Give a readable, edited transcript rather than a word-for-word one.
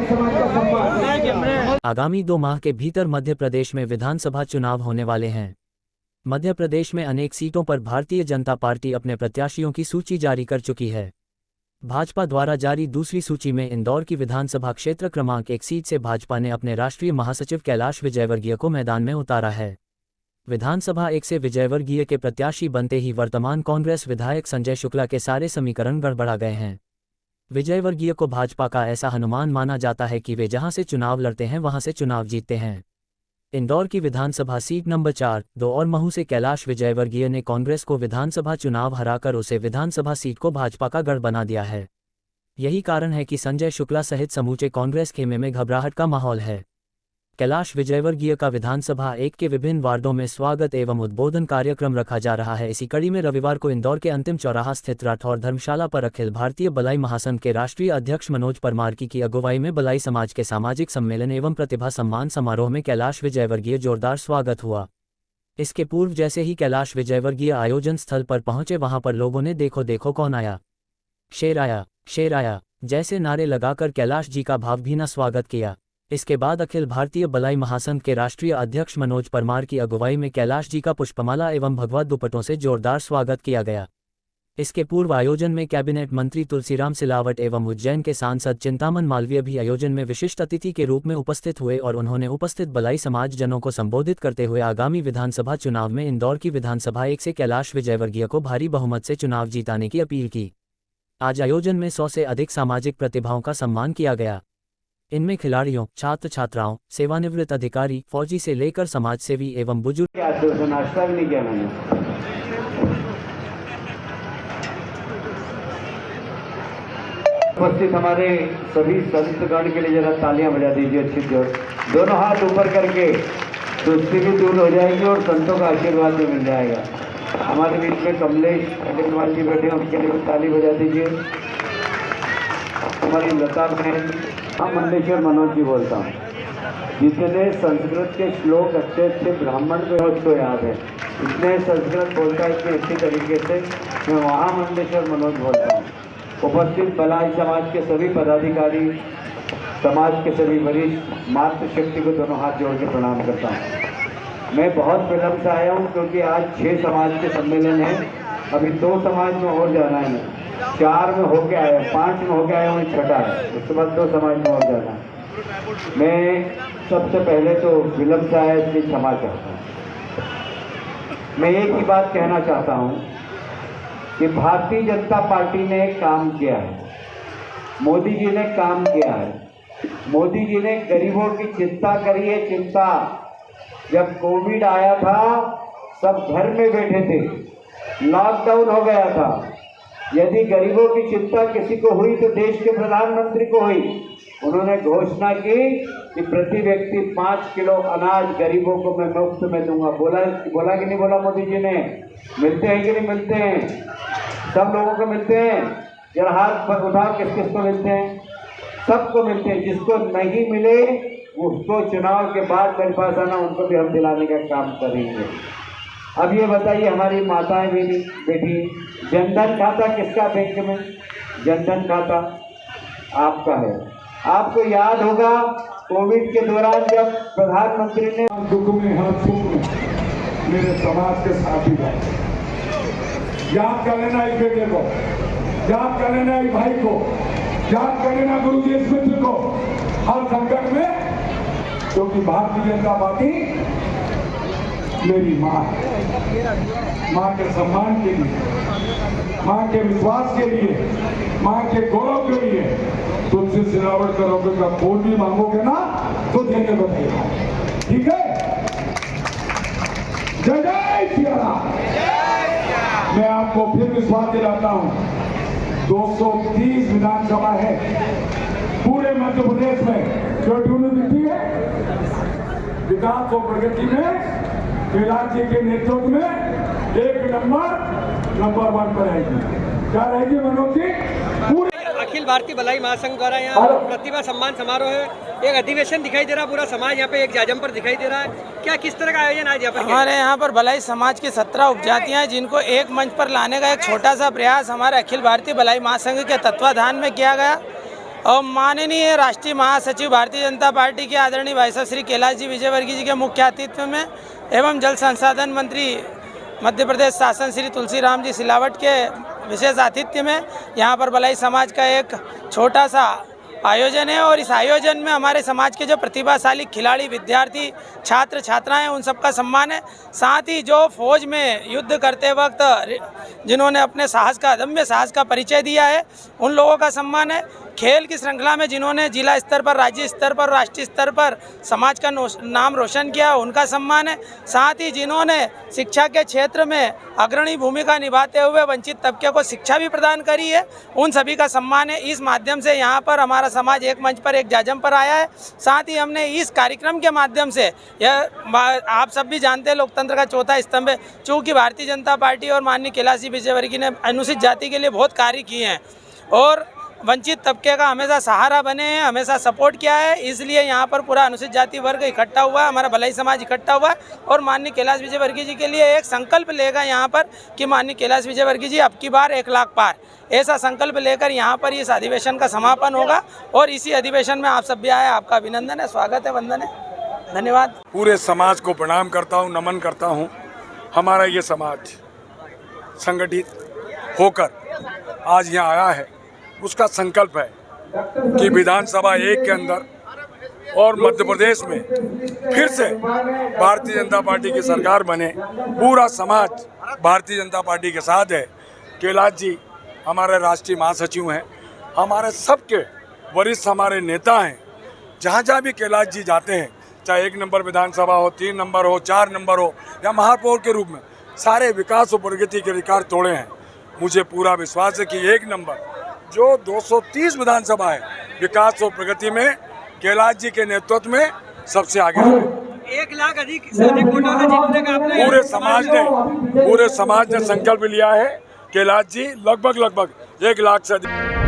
समाज का सम्मान। आगामी 2 माह के भीतर मध्य प्रदेश में विधानसभा चुनाव होने वाले हैं। मध्य प्रदेश में अनेक सीटों पर भारतीय जनता पार्टी अपने प्रत्याशियों की सूची जारी कर चुकी है। भाजपा द्वारा जारी दूसरी सूची में इंदौर की विधानसभा क्षेत्र क्रमांक 1 सीट से भाजपा ने अपने राष्ट्रीय महासचिव कैलाश विजयवर्गीय को मैदान में उतारा है। विधानसभा 1 से विजयवर्गीय के प्रत्याशी बनते ही वर्तमान कांग्रेस विधायक संजय शुक्ला के सारे समीकरण गड़बड़ा गए हैं। विजयवर्गीय को भाजपा का ऐसा अनुमान माना जाता है कि वे जहां से चुनाव लड़ते हैं वहां से चुनाव जीतते हैं। इंदौर की विधानसभा सीट नंबर 4, 2 और महू से कैलाश विजयवर्गीय ने कांग्रेस को विधानसभा चुनाव हराकर उसे विधानसभा सीट को भाजपा का गढ़ बना दिया है। यही कारण है कि संजय शुक्ला सहित समूचे कांग्रेस खेमे में घबराहट का माहौल है। कैलाश विजयवर्गीय का विधानसभा 1 के विभिन्न वार्डों में स्वागत एवं उद्बोधन कार्यक्रम रखा जा रहा है। इसी कड़ी में रविवार को इंदौर के अंतिम चौराहा स्थित राठौर धर्मशाला पर अखिल भारतीय बलाई महासंघ के राष्ट्रीय अध्यक्ष मनोज परमार की अगुवाई में बलाई समाज के सामाजिक सम्मेलन एवं प्रतिभा सम्मान समारोह में कैलाश विजयवर्गीय जोरदार स्वागत हुआ। इसके पूर्व जैसे ही कैलाश विजयवर्गीय आयोजन स्थल पर पहुंचे वहां पर लोगों ने देखो देखो कौन आया, शेर आया जैसे नारे लगाकर कैलाश जी का भावभीना स्वागत किया। इसके बाद अखिल भारतीय बलाई महासंघ के राष्ट्रीय अध्यक्ष मनोज परमार की अगुवाई में कैलाश जी का पुष्पमाला एवं भगवा दुपट्टों से जोरदार स्वागत किया गया। इसके पूर्व आयोजन में कैबिनेट मंत्री तुलसीराम सिलावट एवं उज्जैन के सांसद चिंतामन मालवीय भी आयोजन में विशिष्ट अतिथि के रूप में उपस्थित हुए और उन्होंने उपस्थित बलाई समाज जनों को संबोधित करते हुए आगामी विधानसभा चुनाव में इंदौर की विधानसभा 1 से कैलाश विजयवर्गीय को भारी बहुमत से चुनाव जीताने की अपील की। आज आयोजन में 100 से अधिक सामाजिक प्रतिभाओं का सम्मान किया गया। इनमें खिलाड़ियों, छात्र छात्राओं, सेवानिवृत्त अधिकारी, फौजी से लेकर समाजसेवी एवं बुजुर्ग। नाश्ता भी नहीं किया मैंने। उपस्थित हमारे सभी संतगण के लिए जरा तालियां बजा दीजिए अच्छी जोर। दोनों हाथ ऊपर करके सुस्ती भी दूर हो जाएगी और संतों का आशीर्वाद भी मिल जाएगा। हमारे बीच में कमलेश अग्रवाल जी बैठे, उनके लिए भी ताली बजा दीजिए। हमारी लता बहन, हम मंडेश्वर मनोज जी बोलता हूँ, जितने संस्कृत के श्लोक अच्छे अच्छे ब्राह्मण को याद है, इतने संस्कृत बोलता है इतनी अच्छी तरीके से, मैं वहाँ मंडेश्वर मनोज बोलता हूँ। उपस्थित बलाई समाज के सभी पदाधिकारी, समाज के सभी वरिष्ठ, मातृशक्ति को दोनों हाथ जोड़ के प्रणाम करता हूँ। मैं बहुत विलम्ब से आया हूँ क्योंकि आज 6 समाज के सम्मेलन हैं, अभी 2 समाज में और जाना है। 4 में होके आया, 5 में होके आया हूँ, 6ठा है, उसके बाद 2 समाज में और जाना है। मैं सबसे पहले तो विलम्ब से आया इसलिए क्षमा चाहता हूँ। मैं एक ही बात कहना चाहता हूँ कि भारतीय जनता पार्टी ने काम किया है, मोदी जी ने काम किया है। मोदी जी ने गरीबों की चिंता करी है। चिंता जब कोविड आया था सब घर में बैठे थे, लॉकडाउन हो गया था। यदि गरीबों की चिंता किसी को हुई तो देश के प्रधानमंत्री को हुई। उन्होंने घोषणा की कि प्रति व्यक्ति 5 किलो अनाज गरीबों को मैं मुफ्त में दूंगा। बोला कि नहीं बोला मोदी जी ने? मिलते हैं कि नहीं मिलते हैं? सब लोगों को मिलते हैं? जरा हाथ पर उठाओ, किस किस को मिलते हैं? सबको मिलते हैं। जिसको नहीं मिले उसको चुनाव के बाद मेरे पास आना, उनको भी हम दिलाने का काम करेंगे। अब ये बताइए हमारी माताएं बेटी, जनधन खाता किसका बैंक में? जनधन खाता आपका है। आपको याद होगा कोविड के दौरान जब प्रधानमंत्री ने दुख में हर सुख में मेरे समाज के साथी रहे। याद कर लेना इस बेटे को, याद कर लेना इस भाई को, याद कर लेना गुरु जी इस मित्र को हर संकट में, क्योंकि भारतीय जनता पार्टी मेरी माँ है। माँ के सम्मान के लिए, माँ के विश्वास के लिए, माँ के गौरव के लिए तुमसे सिलावट करोगे का वोट भी मांगोगे ना तो देने को तैयार। ठीक है? जय जय सिया राम। मैं आपको फिर विश्वास दिलाता हूँ, 230 विधानसभा है पूरे मध्य प्रदेश में। जो यूनिवर्सिटी है विकास और प्रगति में कैलाश जी के नेतृत्व में 1 नंबर 1 पर रहेगी। क्या रहेगी मनोज जी? पूरे अखिल भारतीय बलाई महासंघ द्वारा यहाँ प्रतिभा सम्मान समारोह है, एक अधिवेशन दिखाई दे रहा है। पूरा समाज यहाँ पे एक जाजम पर दिखाई दे रहा है। क्या किस तरह का आयोजन आज यहाँ पर? हमारे यहाँ पर बलाई समाज की 17 उपजातियाँ हैं जिनको एक मंच पर लाने का एक छोटा सा प्रयास हमारे अखिल भारतीय बलाई महासंघ के तत्वाधान में किया गया। और माननीय राष्ट्रीय महासचिव भारतीय जनता पार्टी के आदरणीय भाई साहब श्री कैलाश जी विजयवर्गीय जी के मुख्य आतिथ्य में एवं जल संसाधन मंत्री मध्य प्रदेश शासन श्री तुलसीराम जी सिलावट के विशेष आतिथ्य में यहाँ पर भलाई समाज का एक छोटा सा आयोजन है। और इस आयोजन में हमारे समाज के जो प्रतिभाशाली खिलाड़ी, विद्यार्थी, छात्र छात्राएं, उन सबका सम्मान है। साथ ही जो फौज में युद्ध करते वक्त जिन्होंने अपने साहस का, अदम्य साहस का परिचय दिया है, उन लोगों का सम्मान है। खेल की श्रृंखला में जिन्होंने जिला स्तर पर, राज्य स्तर पर, राष्ट्रीय स्तर पर समाज का नाम रोशन किया, उनका सम्मान है। साथ ही जिन्होंने शिक्षा के क्षेत्र में अग्रणी भूमिका निभाते हुए वंचित तबके को शिक्षा भी प्रदान करी है, उन सभी का सम्मान है। इस माध्यम से यहाँ पर हमारा समाज एक मंच पर, एक जाजम पर आया है। साथ ही हमने इस कार्यक्रम के माध्यम से, यह आप सब भी जानते हैं, लोकतंत्र का चौथा स्तंभ है। चूँकि भारतीय जनता पार्टी और माननीय कैलाश जी विजयवर्गीय ने अनुसूचित जाति के लिए बहुत कार्य किए हैं और वंचित तबके का हमेशा सहारा बने हैं, हमेशा सपोर्ट किया है। इसलिए यहाँ पर पूरा अनुसूचित जाति वर्ग इकट्ठा हुआ है, हमारा भलाई समाज इकट्ठा हुआ है और माननीय कैलाश विजयवर्गीय जी के लिए एक संकल्प लेगा यहाँ पर कि माननीय कैलाश विजयवर्गीय जी अब की बार 1 लाख पार, ऐसा संकल्प लेकर यहाँ पर इस अधिवेशन का समापन होगा। और इसी अधिवेशन में आप सब भी आए, आपका अभिनंदन है, स्वागत है, वंदन है, धन्यवाद। पूरे समाज को प्रणाम करता हूँ, नमन करता हूँ। हमारा ये समाज संगठित होकर आज यहाँ आया है, उसका संकल्प है कि विधानसभा 1 के अंदर और मध्य प्रदेश में फिर से भारतीय जनता पार्टी की सरकार बने। पूरा समाज भारतीय जनता पार्टी के साथ है। कैलाश जी हमारे राष्ट्रीय महासचिव हैं, हमारे सबके वरिष्ठ हमारे नेता हैं। जहाँ जहाँ भी कैलाश जी जाते हैं, चाहे 1 नंबर विधानसभा हो, 3 नंबर हो, 4 नंबर हो या महापौर के रूप में, सारे विकास और प्रगति के रिकॉर्ड तोड़े हैं। मुझे पूरा विश्वास है कि 1 नंबर जो 230 विधानसभा है, विकास और प्रगति में कैलाश जी के नेतृत्व में सबसे आगे है। 1 लाख अधिक वोटों से जीतने का आपने पूरे समाज ने संकल्प लिया है। कैलाश जी लगभग 1 लाख से अधिक